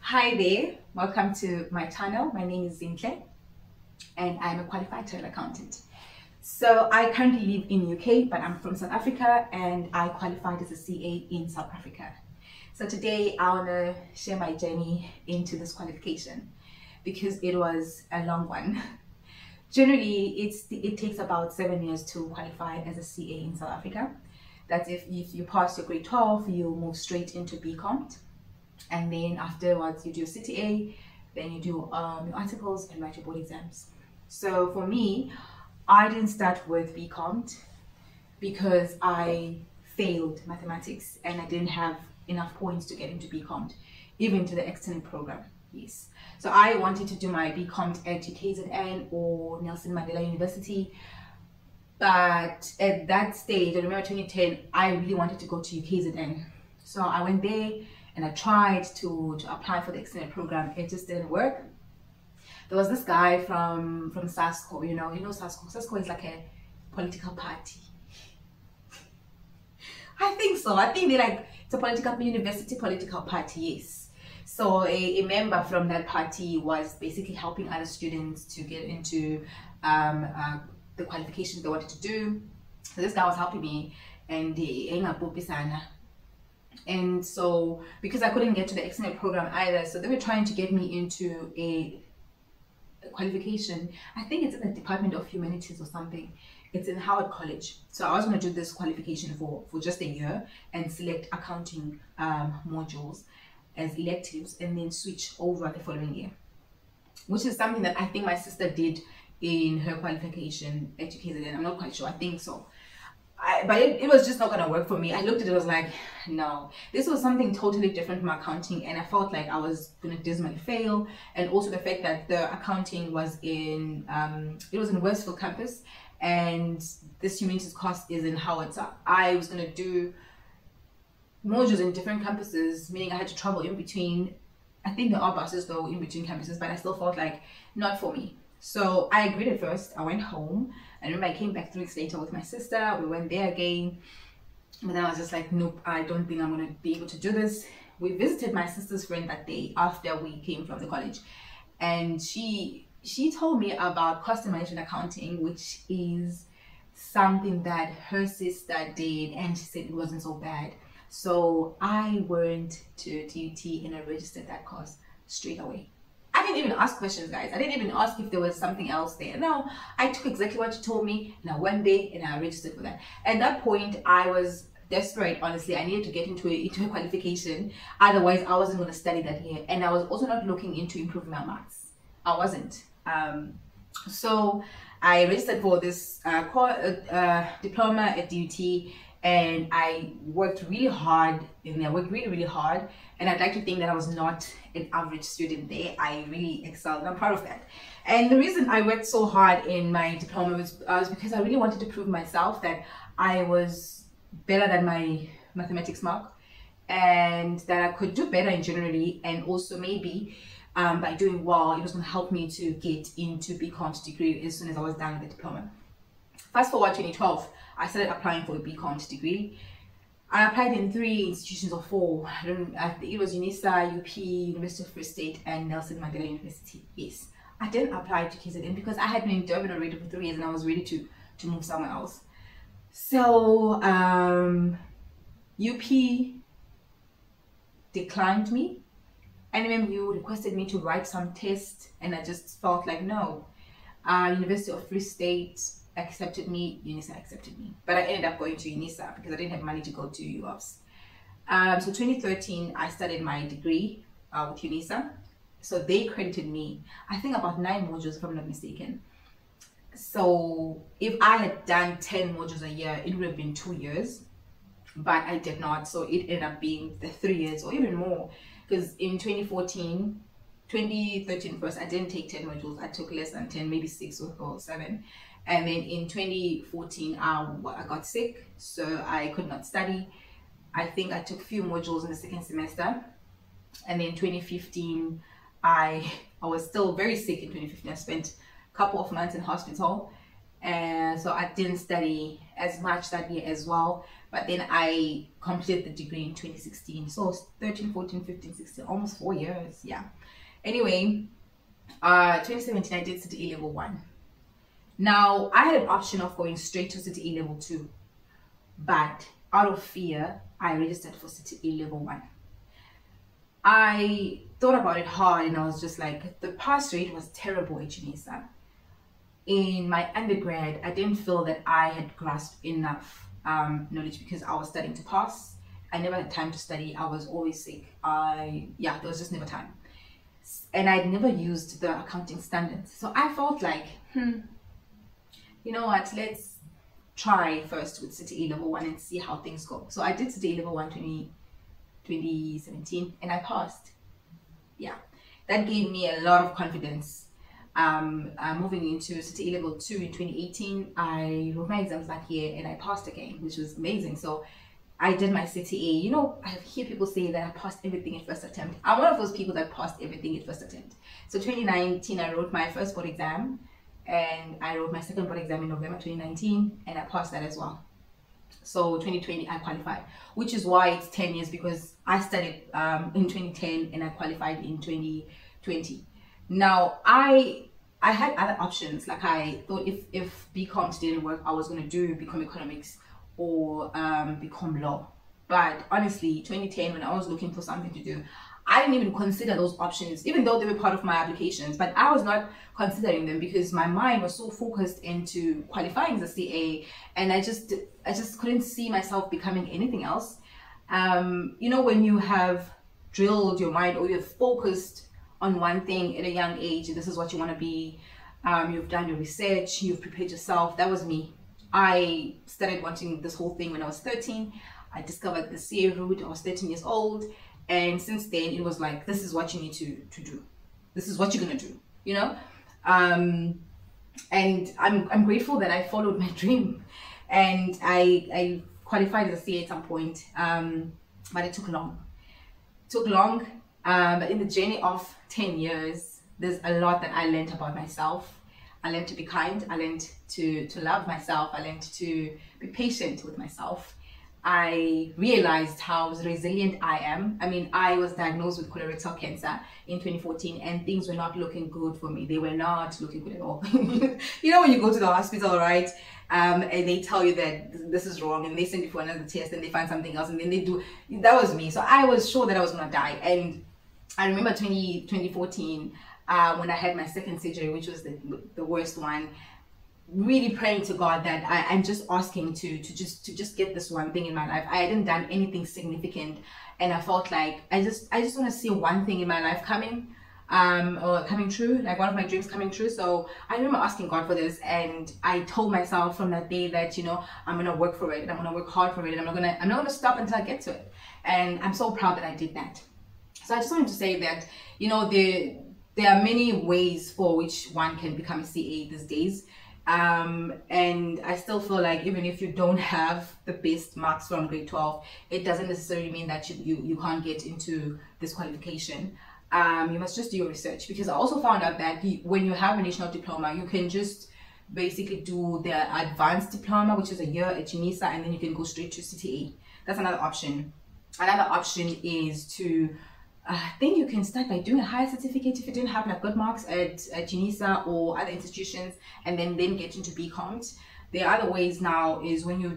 Hi there, welcome to my channel. My name is Zintle and I'm a qualified chartered accountant. So I currently live in UK, but I'm from South Africa and I qualified as a CA in South Africa. So today I want to share my journey into this qualification because it was a long one. Generally, it takes about 7 years to qualify as a CA in South Africa. That's if you pass your grade 12, you move straight into BCom. And then afterwards you do CTA, then you do your articles and write your board exams. So for me, I didn't start with BCom because I failed mathematics and I didn't have enough points to get into BCom, even to the extended program. Yes. So I wanted to do my BCom at UKZN or Nelson Mandela University. But at that stage, I remember 2010, I really wanted to go to UKZN. So I went there and I tried to apply for the extended program. It just didn't work. There was this guy from SASCO, you know SASCO. SASCO is like a political party. I think so. I think it's a political university political party, yes. So a member from that party was basically helping other students to get into the qualifications they wanted to do. So this guy was helping me and so because I couldn't get to the extended program either, so they were trying to get me into a qualification. I think it's in the Department of Humanities or something. It's in Howard College. So I was going to do this qualification for just a year and select accounting modules as electives and then switch over the following year, which is something that I think my sister did in her qualification at UKZN. I'm not quite sure. I think so. But it was just not going to work for me. I looked at it, I was like, no, this was something totally different from accounting, and I felt like I was going to dismally fail. And also the fact that the accounting was in Westfield campus and this humanities course is in Howard. So I was going to do modules in different campuses, meaning I had to travel in between. I think there are buses though in between campuses, but I still felt like not for me. So I agreed at first. I went home. I remember I came back 3 weeks later with my sister. We went there again. But then I was just like, nope, I don't think I'm going to be able to do this. We visited my sister's friend that day after we came from the college. And she told me about cost and management accounting, which is something that her sister did. And she said it wasn't so bad. So I went to TUT and I registered that course straight away. I didn't even ask questions, guys. I didn't even ask if there was something else there. No, I took exactly what you told me and I went there and I registered for that. At that point, I was desperate, honestly. I needed to get into a qualification. Otherwise, I wasn't going to study that year. And I was also not looking into improving my maths. I wasn't. So I registered for this diploma at DUT. And I worked really hard in there. I worked really, really hard. And I'd like to think that I was not an average student there. I really excelled. I'm proud of that. And the reason I worked so hard in my diploma was because I really wanted to prove myself that I was better than my mathematics mark and that I could do better in generally, and also maybe by doing well, it was going to help me to get into BCom's degree as soon as I was done with the diploma. Fast forward 2012, I started applying for a BCom degree. I applied in 3 institutions or 4. It was UNISA, UP, University of Free State, and Nelson Mandela University. Yes, I didn't apply to KZN because I had been in Durban already for 3 years and I was ready to move somewhere else. So UP declined me. And remember, you requested me to write some tests, and I just felt like no. University of Free State accepted me, UNISA accepted me, but I ended up going to UNISA because I didn't have money to go to UOPS. So 2013 I started my degree with UNISA, so they credited me I think about 9 modules if I'm not mistaken. So if I had done 10 modules a year, it would have been 2 years, but I did not, so it ended up being the 3 years or even more, because in 2013 first, I didn't take 10 modules. I took less than 10, maybe 6 or 7. And then in 2014, I got sick, so I could not study. I think I took a few modules in the 2nd semester. And then 2015, I was still very sick in 2015. I spent a couple of months in hospital. and so I didn't study as much that year as well. But then I completed the degree in 2016, so 13, 14, 15, 16, almost 4 years. Yeah. Anyway, 2017 I did City A Level 1. Now I had an option of going straight to City A Level 2, but out of fear I registered for City A Level 1. I thought about it hard and I was just like, the pass rate was terrible at UNISA. In my undergrad, I didn't feel that I had grasped enough knowledge because I was studying to pass. I never had time to study. I was always sick. There was just never time. And I'd never used the accounting standards. So I felt like, you know what, let's try first with City A Level 1 and see how things go. So I did City A Level 1 2017 and I passed. Yeah, that gave me a lot of confidence. Moving into City A Level 2 in 2018, I wrote my exams that year and I passed again, which was amazing. So I did my City A. You know, I hear people say that I passed everything at first attempt. I'm one of those people that passed everything at first attempt. So 2019, I wrote my first board exam and I wrote my second board exam in November 2019 and I passed that as well. So 2020 I qualified, which is why it's 10 years, because I studied in 2010 and I qualified in 2020. Now I had other options. Like I thought if BCom didn't work, I was going to do BCom economics or BCom law. But honestly, 2010, when I was looking for something to do, I didn't even consider those options, even though they were part of my applications. But I was not considering them because my mind was so focused into qualifying as a CA, and I just couldn't see myself becoming anything else. You know, when you have drilled your mind or you're focused on one thing at a young age, this is what you want to be. You've done your research, you've prepared yourself. That was me. I started wanting this whole thing when I was 13. I discovered the CA route. I was 13 years old. And since then, it was like, this is what you need to do. This is what you're going to do, you know? And I'm grateful that I followed my dream. And I qualified as a CA at some point, but it took long. But in the journey of 10 years, there's a lot that I learned about myself. I learned to be kind. I learned to love myself. I learned to be patient with myself. I realized how resilient I am. I mean, I was diagnosed with colorectal cancer in 2014 and things were not looking good for me. They were not looking good at all. You know, when you go to the hospital, right? And they tell you that this is wrong and they send you for another test and they find something else and then they do. That was me. So I was sure that I was going to die. And I remember 2014 when I had my second surgery, which was the worst one. Really praying to God that I'm just asking to just get this one thing in my life. I hadn't done anything significant, and I felt like I just want to see one thing in my life coming true, like one of my dreams coming true. So I remember asking God for this, and I told myself from that day that, you know, I'm gonna work for it, and I'm gonna work hard for it, and I'm not gonna stop until I get to it. And I'm so proud that I did that. So I just wanted to say that, you know, there are many ways for which one can become a CA these days. And I still feel like even if you don't have the best marks from grade 12, it doesn't necessarily mean that you can't get into this qualification. You must just do your research, because I also found out that when you have a national diploma, you can just basically do the advanced diploma, which is a year at UNISA, and then you can go straight to CTA. That's another option. Another option is to I think you can start by doing a higher certificate if you didn't have like good marks at UNISA or other institutions, and then get into BCom. There are other ways now is when you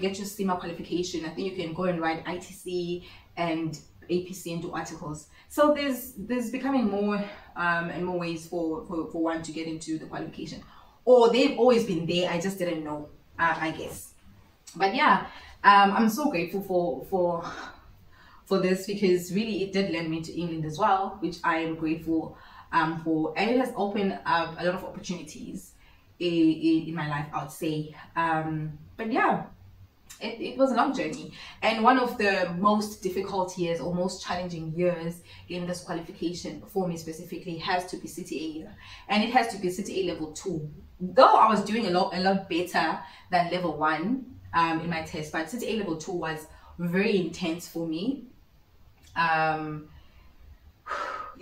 get your SEMA qualification, I think you can go and write ITC and APC and do articles. So there's becoming more and more ways for one to get into the qualification, or they've always been there. I just didn't know, I guess. But yeah, I'm so grateful for this, because really it did lead me to England as well, which I am grateful for, and it has opened up a lot of opportunities in my life, I would say. But yeah, it was a long journey, and one of the most difficult years or most challenging years in this qualification for me specifically has to be CTA, and it has to be CTA level 2. Though I was doing a lot better than level 1 in my test, but CTA level 2 was very intense for me.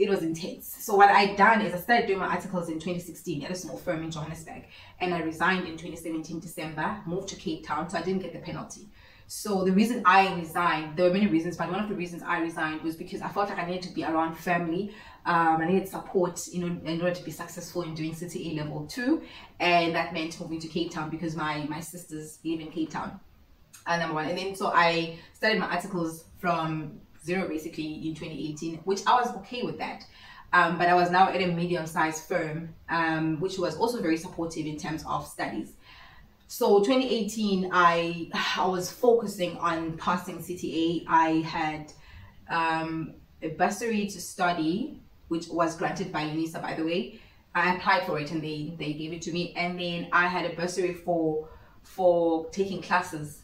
it was intense. So what I done is I started doing my articles in 2016 at a small firm in Johannesburg, and I resigned in 2017 December, moved to Cape Town, so I didn't get the penalty. So the reason I resigned, there were many reasons, but one of the reasons I resigned was because I felt like I needed to be around family. I needed support, you know, in order to be successful in doing City A Level 2, and that meant moving to Cape Town because my sisters live in Cape Town. Number one, and then so I started my articles from zero basically in 2018, which I was okay with that. But I was now at a medium-sized firm, which was also very supportive in terms of studies. So 2018, I was focusing on passing City A. I had a bursary to study, which was granted by UNISA, by the way. I applied for it and they gave it to me. And then I had a bursary for taking classes,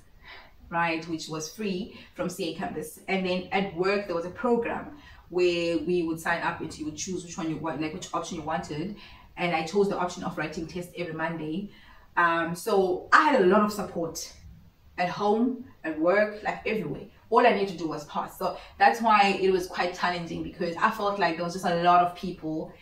right, which was free from CA campus. And then at work, there was a program where we would sign up and you would choose which one you want, like which option you wanted. And I chose the option of writing tests every Monday. So I had a lot of support at home, at work, like everywhere. All I needed to do was pass. So that's why it was quite challenging, because I felt like there was just a lot of people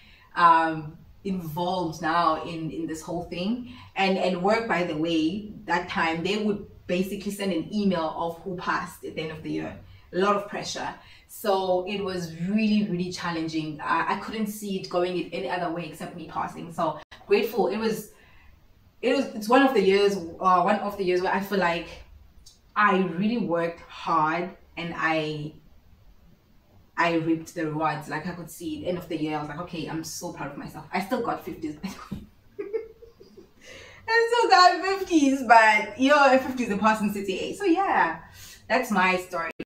involved now in this whole thing. And work, by the way, that time they would basically send an email of who passed at the end of the year. A lot of pressure. So it was really, really challenging. I couldn't see it going in any other way except me passing. So grateful. It's one of the years where I feel like I really worked hard and I reaped the rewards. Like I could see at the end of the year, I was like, okay, I'm so proud of myself. I still got 50s. I still got 50s, but you know, 50s a passing City A. So yeah, that's my story.